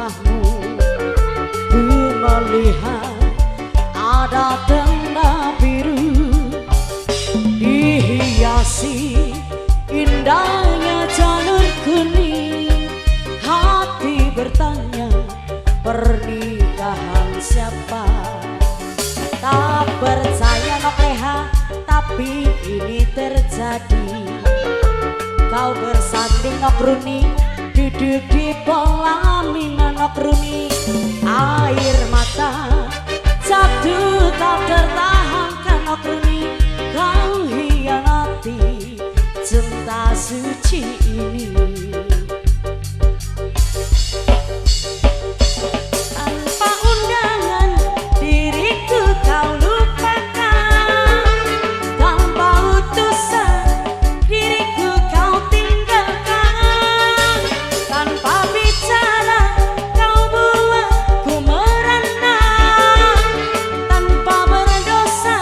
wajahmu ku melihat ada tenda biru dihiasi indahnya jalur kuning. Hati bertanya pernikahan siapa? Tak percaya nok leha, tapi ini terjadi. Kau bersanding nok runi, duduk di pelaminan nok runi. Air mata jatuh tak tertahankan nok runi. Kau hianati cinta suci ini. Tanpa undangan diriku kau lupakan, tanpa utusan diriku kau tinggalkan, tanpa bicara kau buatku merana, tanpa berdosa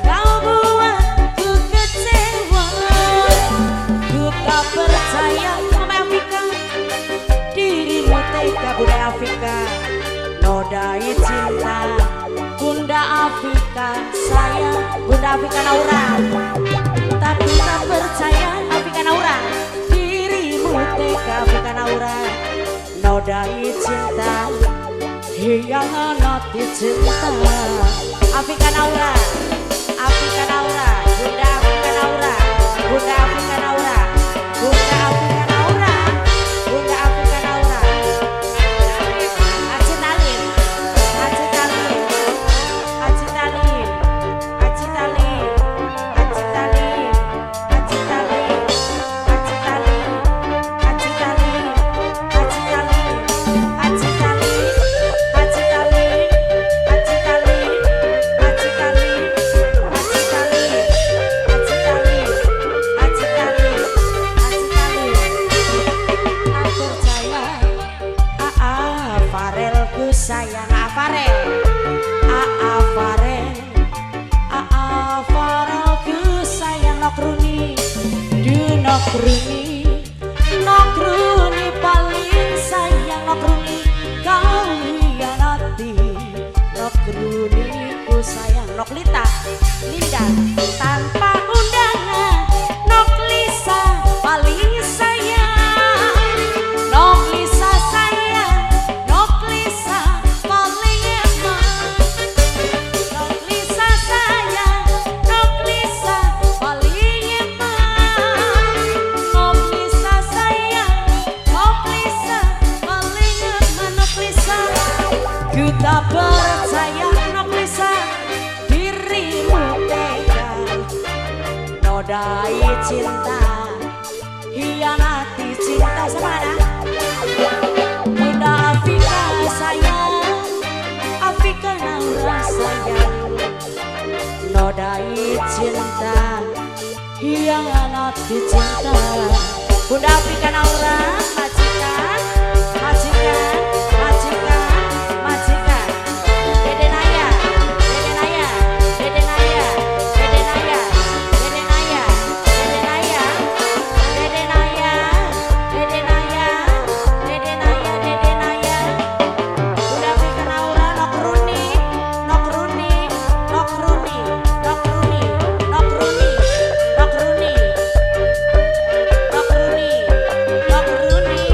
kau buatku kecewa. Ku tak percaya sama Afrika, dirimu tega Bunda Afrika, nodai cinta Bunda Afrika sayang, Bunda Afrika Naura. Tapi tak percaya Afrika Naura, dirimu tega Afrika Naura, nodai cinta hianati cinta. Afrika Naura, Afrika Naura, Bunda Afrika Naura, Bunda Afrika Naura, Bunda Afrika Naura, Bunda Afrika Naura. Aci Talin, Aci Talin, Aci Talin, Aci Talin, Aci Talin, Aci Talin, Aci Talin, Aci Talin, Aci Talin, Aci Talin, Aci Talin, Aci Talin, Aci Talin, Aci Talin, Aci Talin, Aci Talin, Aci Talin. Tak percaya, Farel ku sayang Farel, Farel, Farel ku sayang nok runi, du nok runi, nok runi paling sayang nok runi. Kau hianati nok runi ku sayang nok Lita, Linda tanpa undangan nok Lisa paling sayang, nok Lisa sayang, nok Lisa paling emas, nok Lisa sayang, nok Lisa paling emas, nok Lisa sayang, nok Lisa paling emas, nok Lisa. Ku tak percaya nok Lisa, dirimu tega nodai cinta hianati cinta. Sama ada Bunda Afrika sayang, Afrika Naura sayang, nodai cinta hianati cinta. Bunda Afrika Naura, majikan, majikan, majikan, majikan. Dede Naya, Dede Naya, Dede Naya, Dede Naya, Dede Naya, Dede Naya, Dede Naya, Dede Naya, Dede Naya, Dede Naya. Bunda Afrika Naura nok runi, nok runi, nok runi, nok runi, nok runi, nok runi, nok runi, nok runi.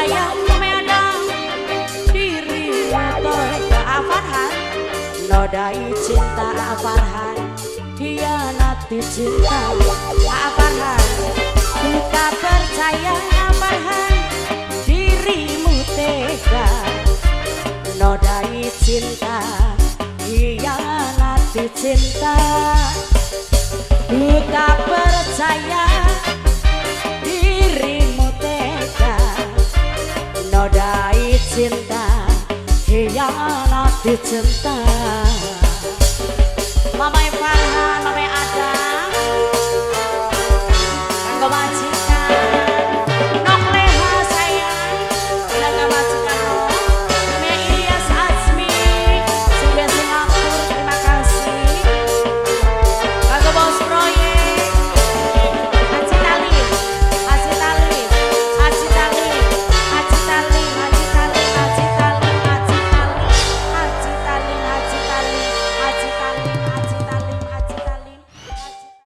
percaya memang dirimu tega Farhan. Nodai cinta Farhan, hianati cinta Farhan. Ku tak percaya Farhan, dirimu tega nodai cinta, hianati cinta. Ku tak percaya dirimu tega nodai cinta, hianati cinta.